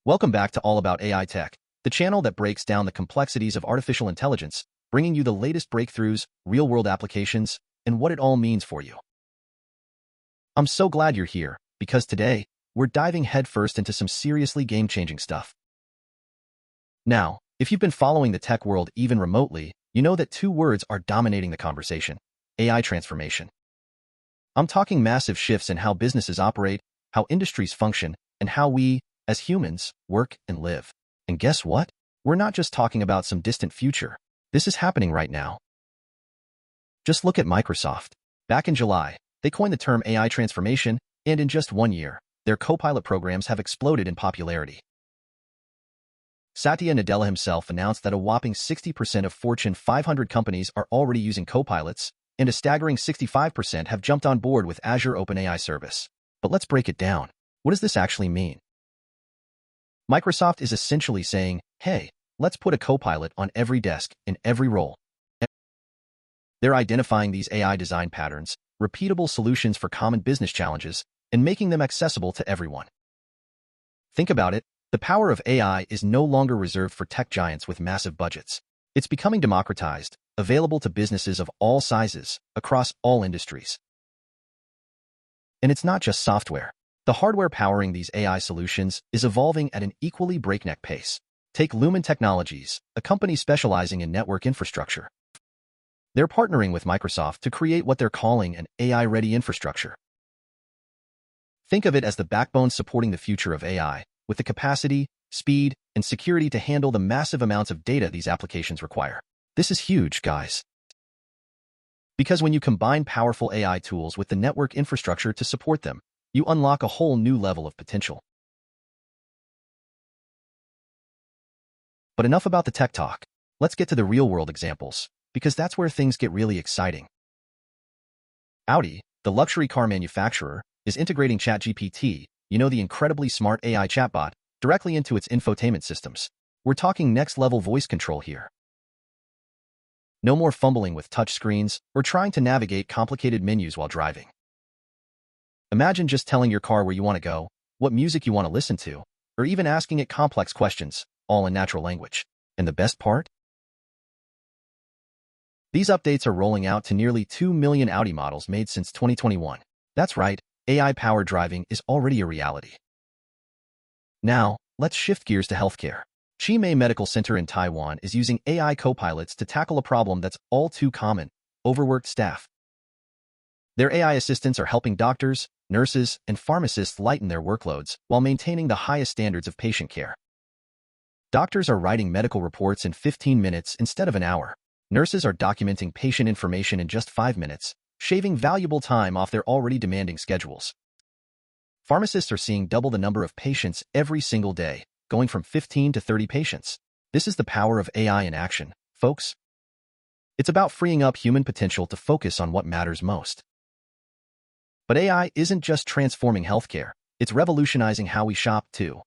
Welcome back to All About AI Tech, the channel that breaks down the complexities of artificial intelligence, bringing you the latest breakthroughs, real-world applications, and what it all means for you. I'm so glad you're here, because today, we're diving headfirst into some seriously game-changing stuff. Now, if you've been following the tech world even remotely, you know that two words are dominating the conversation: AI transformation. I'm talking massive shifts in how businesses operate, how industries function, and how we, as humans, work and live. And guess what? We're not just talking about some distant future. This is happening right now. Just look at Microsoft. Back in July, they coined the term AI transformation, and in just 1 year, their Copilot programs have exploded in popularity. Satya Nadella himself announced that a whopping 60% of Fortune 500 companies are already using Copilots, and a staggering 65% have jumped on board with Azure OpenAI service. But let's break it down. What does this actually mean? Microsoft is essentially saying, hey, let's put a Copilot on every desk, in every role. They're identifying these AI design patterns, repeatable solutions for common business challenges, and making them accessible to everyone. Think about it, the power of AI is no longer reserved for tech giants with massive budgets. It's becoming democratized, available to businesses of all sizes, across all industries. And it's not just software. The hardware powering these AI solutions is evolving at an equally breakneck pace. Take Lumen Technologies, a company specializing in network infrastructure. They're partnering with Microsoft to create what they're calling an AI-ready infrastructure. Think of it as the backbone supporting the future of AI, with the capacity, speed, and security to handle the massive amounts of data these applications require. This is huge, guys. Because when you combine powerful AI tools with the network infrastructure to support them, you unlock a whole new level of potential. But enough about the tech talk. Let's get to the real-world examples, because that's where things get really exciting. Audi, the luxury car manufacturer, is integrating ChatGPT, the incredibly smart AI chatbot, directly into its infotainment systems. We're talking next-level voice control here. No more fumbling with touchscreens or trying to navigate complicated menus while driving. Imagine just telling your car where you want to go, what music you want to listen to, or even asking it complex questions, all in natural language. And the best part? These updates are rolling out to nearly 2 million Audi models made since 2021. That's right, AI-powered driving is already a reality. Now, let's shift gears to healthcare. Chime Medical Center in Taiwan is using AI copilots to tackle a problem that's all too common: overworked staff. Their AI assistants are helping doctors, nurses, and pharmacists lighten their workloads while maintaining the highest standards of patient care. Doctors are writing medical reports in 15 minutes instead of an hour. Nurses are documenting patient information in just 5 minutes, shaving valuable time off their already demanding schedules. Pharmacists are seeing double the number of patients every single day, going from 15 to 30 patients. This is the power of AI in action, folks. It's about freeing up human potential to focus on what matters most. But AI isn't just transforming healthcare, it's revolutionizing how we shop, too.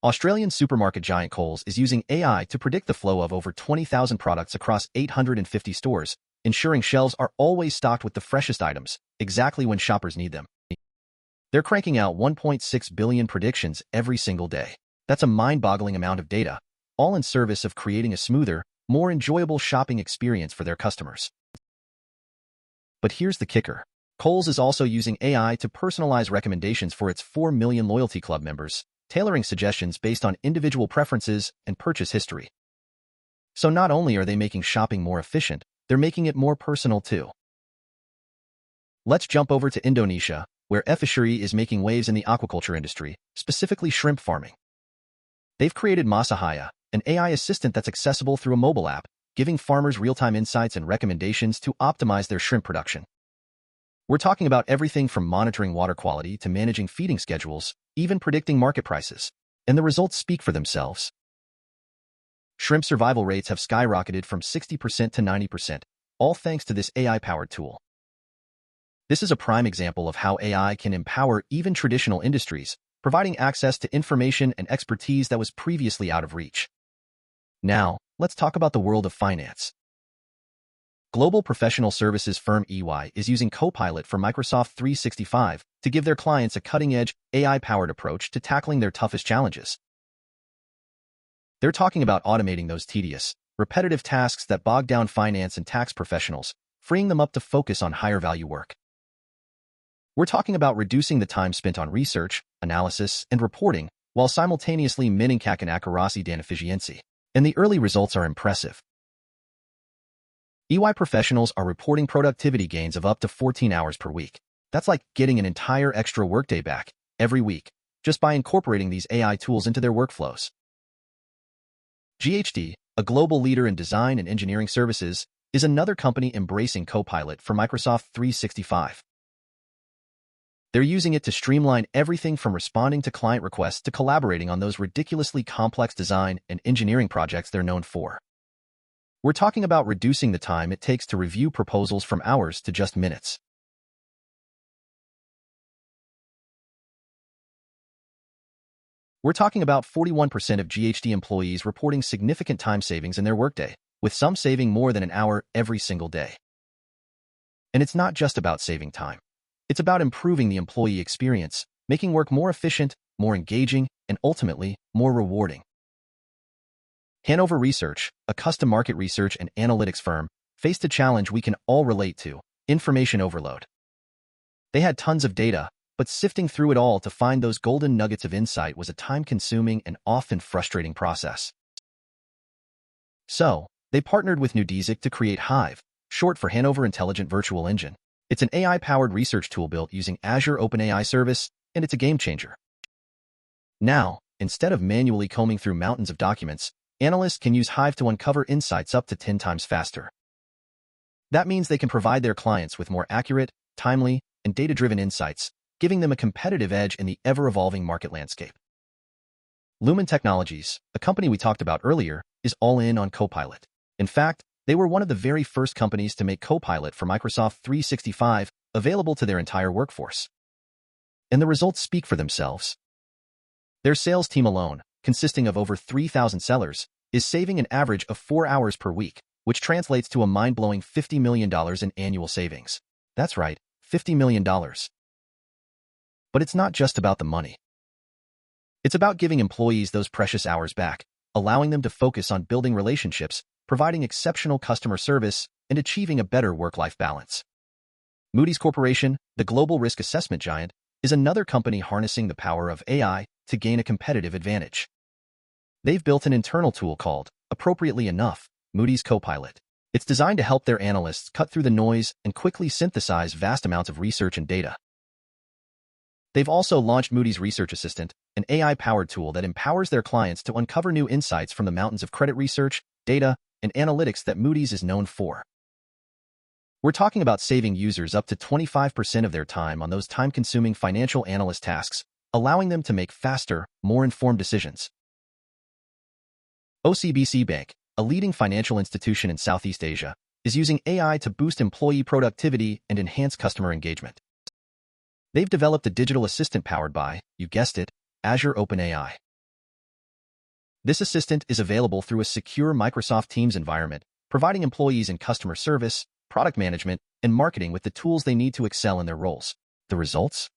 Australian supermarket giant Coles is using AI to predict the flow of over 20,000 products across 850 stores, ensuring shelves are always stocked with the freshest items, exactly when shoppers need them. They're cranking out 1.6 billion predictions every single day. That's a mind-boggling amount of data, all in service of creating a smoother, more enjoyable shopping experience for their customers. But here's the kicker. Coles is also using AI to personalize recommendations for its 4 million loyalty club members, tailoring suggestions based on individual preferences and purchase history. So not only are they making shopping more efficient, they're making it more personal too. Let's jump over to Indonesia, where eFishery is making waves in the aquaculture industry, specifically shrimp farming. They've created Masahaya, an AI assistant that's accessible through a mobile app, giving farmers real-time insights and recommendations to optimize their shrimp production. We're talking about everything from monitoring water quality to managing feeding schedules, even predicting market prices. And the results speak for themselves. Shrimp survival rates have skyrocketed from 60% to 90%, all thanks to this AI-powered tool. This is a prime example of how AI can empower even traditional industries, providing access to information and expertise that was previously out of reach. Now, let's talk about the world of finance. Global professional services firm EY is using Copilot for Microsoft 365 to give their clients a cutting-edge, AI-powered approach to tackling their toughest challenges. They're talking about automating those tedious, repetitive tasks that bog down finance and tax professionals, freeing them up to focus on higher-value work. We're talking about reducing the time spent on research, analysis, and reporting, while simultaneously meningkatkan accuracy dan efficiency. And the early results are impressive. EY professionals are reporting productivity gains of up to 14 hours per week. That's like getting an entire extra workday back every week, just by incorporating these AI tools into their workflows. GHD, a global leader in design and engineering services, is another company embracing Copilot for Microsoft 365. They're using it to streamline everything from responding to client requests to collaborating on those ridiculously complex design and engineering projects they're known for. We're talking about reducing the time it takes to review proposals from hours to just minutes. We're talking about 41% of GHD employees reporting significant time savings in their workday, with some saving more than an hour every single day. And it's not just about saving time. It's about improving the employee experience, making work more efficient, more engaging, and ultimately, more rewarding. Hanover Research, a custom market research and analytics firm, faced a challenge we can all relate to: information overload. They had tons of data, but sifting through it all to find those golden nuggets of insight was a time-consuming and often frustrating process. So, they partnered with Nudezic to create Hive, short for Hanover Intelligent Virtual Engine. It's an AI-powered research tool built using Azure OpenAI service, and it's a game-changer. Now, instead of manually combing through mountains of documents, analysts can use Hive to uncover insights up to 10 times faster. That means they can provide their clients with more accurate, timely, and data-driven insights, giving them a competitive edge in the ever-evolving market landscape. Lumen Technologies, a company we talked about earlier, is all in on Copilot. In fact, they were one of the very first companies to make Copilot for Microsoft 365 available to their entire workforce. And the results speak for themselves. Their sales team alone, consisting of over 3,000 sellers, is saving an average of 4 hours per week, which translates to a mind-blowing $50 million in annual savings. That's right, $50 million. But it's not just about the money. It's about giving employees those precious hours back, allowing them to focus on building relationships, providing exceptional customer service, and achieving a better work-life balance. Moody's Corporation, the global risk assessment giant, is another company harnessing the power of AI to gain a competitive advantage. They've built an internal tool called, appropriately enough, Moody's Copilot. It's designed to help their analysts cut through the noise and quickly synthesize vast amounts of research and data. They've also launched Moody's Research Assistant, an AI-powered tool that empowers their clients to uncover new insights from the mountains of credit research, data, and analytics that Moody's is known for. We're talking about saving users up to 25% of their time on those time-consuming financial analyst tasks, allowing them to make faster, more informed decisions. OCBC Bank, a leading financial institution in Southeast Asia, is using AI to boost employee productivity and enhance customer engagement. They've developed a digital assistant powered by, you guessed it, Azure OpenAI. This assistant is available through a secure Microsoft Teams environment, providing employees in customer service, product management, and marketing with the tools they need to excel in their roles. The results?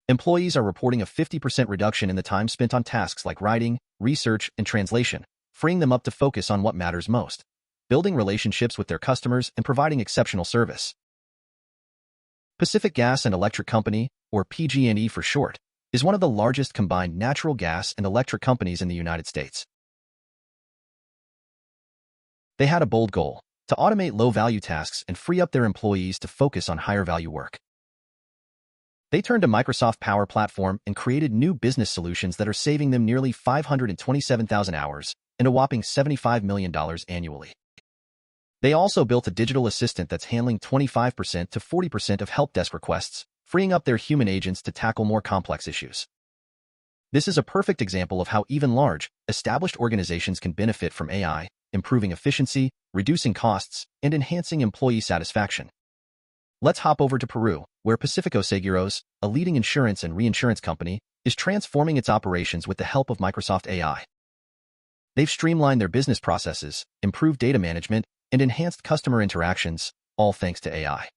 Employees are reporting a 50% reduction in the time spent on tasks like writing, research, and translation, freeing them up to focus on what matters most: building relationships with their customers and providing exceptional service. Pacific Gas and Electric Company, or PG&E for short, is one of the largest combined natural gas and electric companies in the United States. They had a bold goal: to automate low-value tasks and free up their employees to focus on higher-value work. They turned to Microsoft Power Platform and created new business solutions that are saving them nearly 527,000 hours and a whopping $75 million annually. They also built a digital assistant that's handling 25% to 40% of help desk requests, freeing up their human agents to tackle more complex issues. This is a perfect example of how even large, established organizations can benefit from AI, improving efficiency, reducing costs, and enhancing employee satisfaction. Let's hop over to Peru, where Pacifico Seguros, a leading insurance and reinsurance company, is transforming its operations with the help of Microsoft AI. They've streamlined their business processes, improved data management, and enhanced customer interactions, all thanks to AI.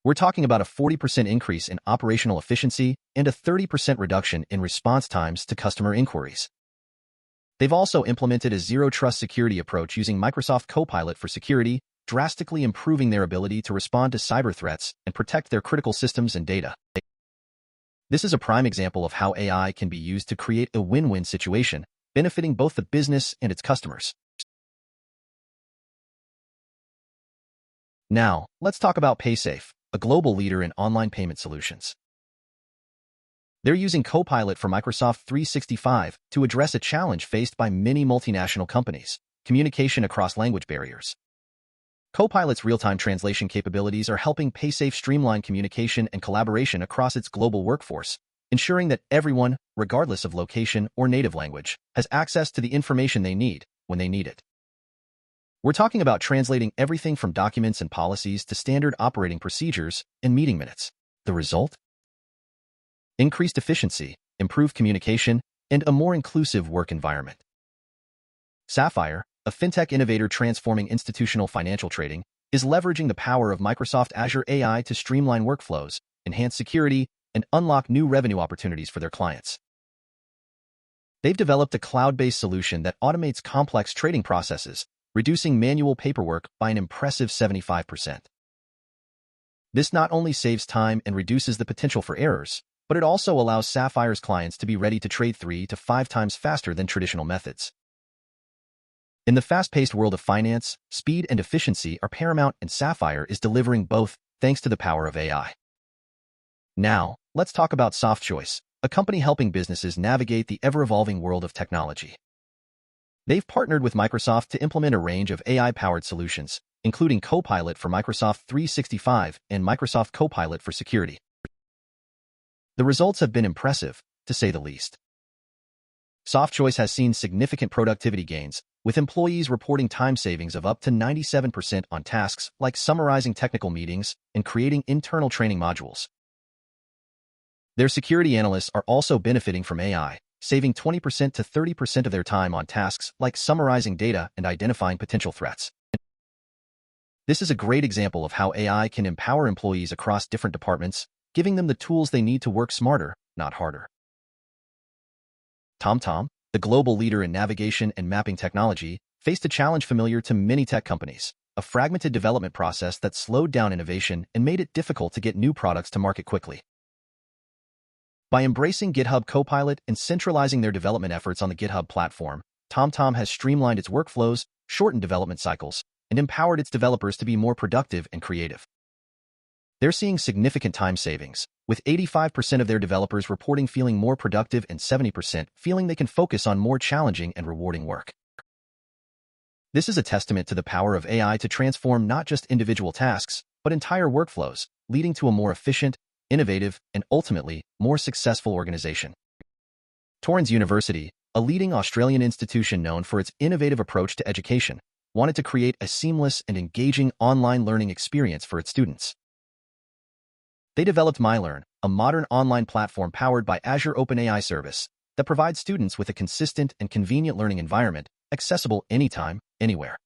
We're talking about a 40% increase in operational efficiency and a 30% reduction in response times to customer inquiries. They've also implemented a zero-trust security approach using Microsoft Copilot for security, drastically improving their ability to respond to cyber threats and protect their critical systems and data. This is a prime example of how AI can be used to create a win-win situation, benefiting both the business and its customers. Now, let's talk about PaySafe, a global leader in online payment solutions. They're using Copilot for Microsoft 365 to address a challenge faced by many multinational companies: communication across language barriers. Copilot's real-time translation capabilities are helping PaySafe streamline communication and collaboration across its global workforce, ensuring that everyone, regardless of location or native language, has access to the information they need when they need it. We're talking about translating everything from documents and policies to standard operating procedures and meeting minutes. The result? Increased efficiency, improved communication, and a more inclusive work environment. Sapphire, a fintech innovator transforming institutional financial trading, is leveraging the power of Microsoft Azure AI to streamline workflows, enhance security, and unlock new revenue opportunities for their clients. They've developed a cloud-based solution that automates complex trading processes, reducing manual paperwork by an impressive 75%. This not only saves time and reduces the potential for errors, but it also allows Sapphire's clients to be ready to trade 3 to 5 times faster than traditional methods. In the fast-paced world of finance, speed and efficiency are paramount, and Sapphire is delivering both thanks to the power of AI. Now, let's talk about SoftChoice, a company helping businesses navigate the ever-evolving world of technology. They've partnered with Microsoft to implement a range of AI-powered solutions, including Copilot for Microsoft 365 and Microsoft Copilot for security. The results have been impressive, to say the least. SoftChoice has seen significant productivity gains, with employees reporting time savings of up to 97% on tasks like summarizing technical meetings and creating internal training modules. Their security analysts are also benefiting from AI, saving 20% to 30% of their time on tasks like summarizing data and identifying potential threats. This is a great example of how AI can empower employees across different departments, giving them the tools they need to work smarter, not harder. TomTom, the global leader in navigation and mapping technology, faced a challenge familiar to many tech companies: a fragmented development process that slowed down innovation and made it difficult to get new products to market quickly. By embracing GitHub Copilot and centralizing their development efforts on the GitHub platform, TomTom has streamlined its workflows, shortened development cycles, and empowered its developers to be more productive and creative. They're seeing significant time savings, with 85% of their developers reporting feeling more productive and 70% feeling they can focus on more challenging and rewarding work. This is a testament to the power of AI to transform not just individual tasks, but entire workflows, leading to a more efficient, innovative, and ultimately, more successful organization. Torrens University, a leading Australian institution known for its innovative approach to education, wanted to create a seamless and engaging online learning experience for its students. They developed MyLearn, a modern online platform powered by Azure OpenAI service that provides students with a consistent and convenient learning environment, accessible anytime, anywhere.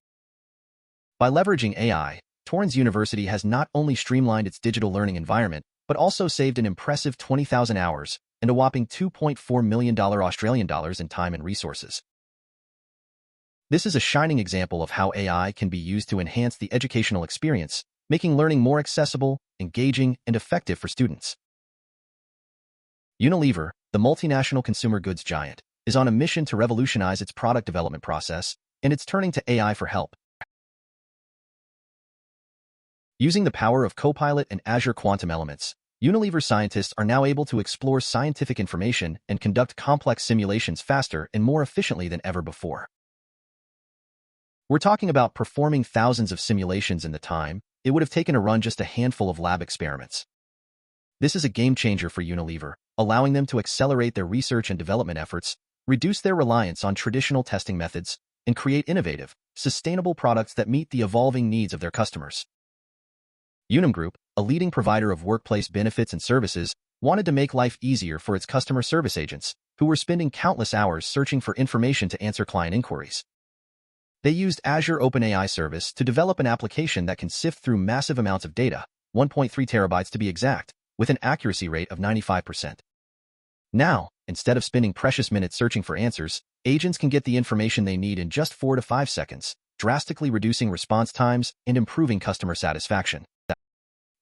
By leveraging AI, Torrens University has not only streamlined its digital learning environment, but also saved an impressive 20,000 hours and a whopping $2.4 million Australian dollars in time and resources. This is a shining example of how AI can be used to enhance the educational experience, making learning more accessible, engaging, and effective for students. Unilever, the multinational consumer goods giant, is on a mission to revolutionize its product development process, and it's turning to AI for help. Using the power of Copilot and Azure Quantum Elements, Unilever scientists are now able to explore scientific information and conduct complex simulations faster and more efficiently than ever before. We're talking about performing thousands of simulations in the time it would have taken to run just a handful of lab experiments. This is a game changer for Unilever, allowing them to accelerate their research and development efforts, reduce their reliance on traditional testing methods, and create innovative, sustainable products that meet the evolving needs of their customers. Unum Group, a leading provider of workplace benefits and services, wanted to make life easier for its customer service agents, who were spending countless hours searching for information to answer client inquiries. They used Azure OpenAI service to develop an application that can sift through massive amounts of data, 1.3 terabytes to be exact, with an accuracy rate of 95%. Now, instead of spending precious minutes searching for answers, agents can get the information they need in just 4 to 5 seconds, drastically reducing response times and improving customer satisfaction.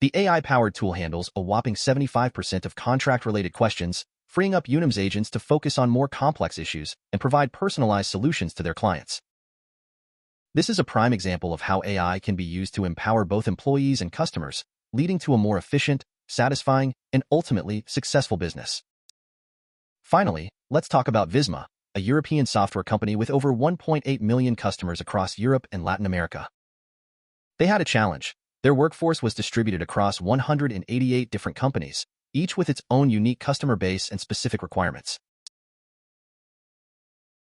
The AI-powered tool handles a whopping 75% of contract-related questions, freeing up Unum's agents to focus on more complex issues and provide personalized solutions to their clients. This is a prime example of how AI can be used to empower both employees and customers, leading to a more efficient, satisfying, and ultimately successful business. Finally, let's talk about Visma, a European software company with over 1.8 million customers across Europe and Latin America. They had a challenge. Their workforce was distributed across 188 different companies, each with its own unique customer base and specific requirements.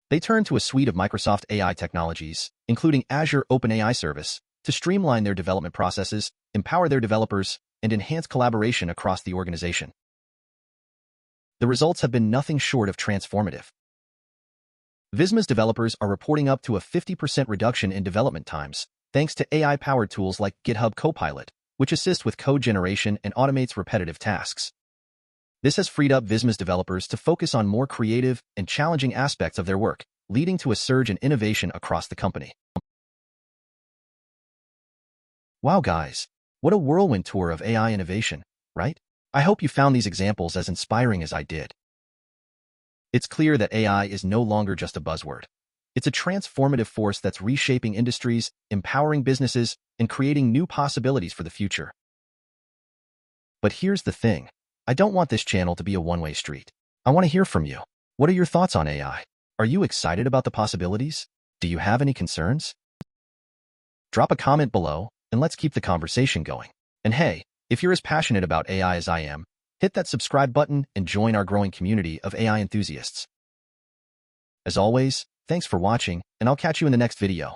They turned to a suite of Microsoft AI technologies, including Azure OpenAI Service, to streamline their development processes, empower their developers, and enhance collaboration across the organization. The results have been nothing short of transformative. Visma's developers are reporting up to a 50% reduction in development times, thanks to AI-powered tools like GitHub Copilot, which assist with code generation and automates repetitive tasks. This has freed up Visma's developers to focus on more creative and challenging aspects of their work, leading to a surge in innovation across the company. Wow, guys, what a whirlwind tour of AI innovation, right? I hope you found these examples as inspiring as I did. It's clear that AI is no longer just a buzzword. It's a transformative force that's reshaping industries, empowering businesses, and creating new possibilities for the future. But here's the thing. I don't want this channel to be a one-way street. I want to hear from you. What are your thoughts on AI? Are you excited about the possibilities? Do you have any concerns? Drop a comment below, and let's keep the conversation going. And hey, if you're as passionate about AI as I am, hit that subscribe button and join our growing community of AI enthusiasts. As always, thanks for watching, and I'll catch you in the next video.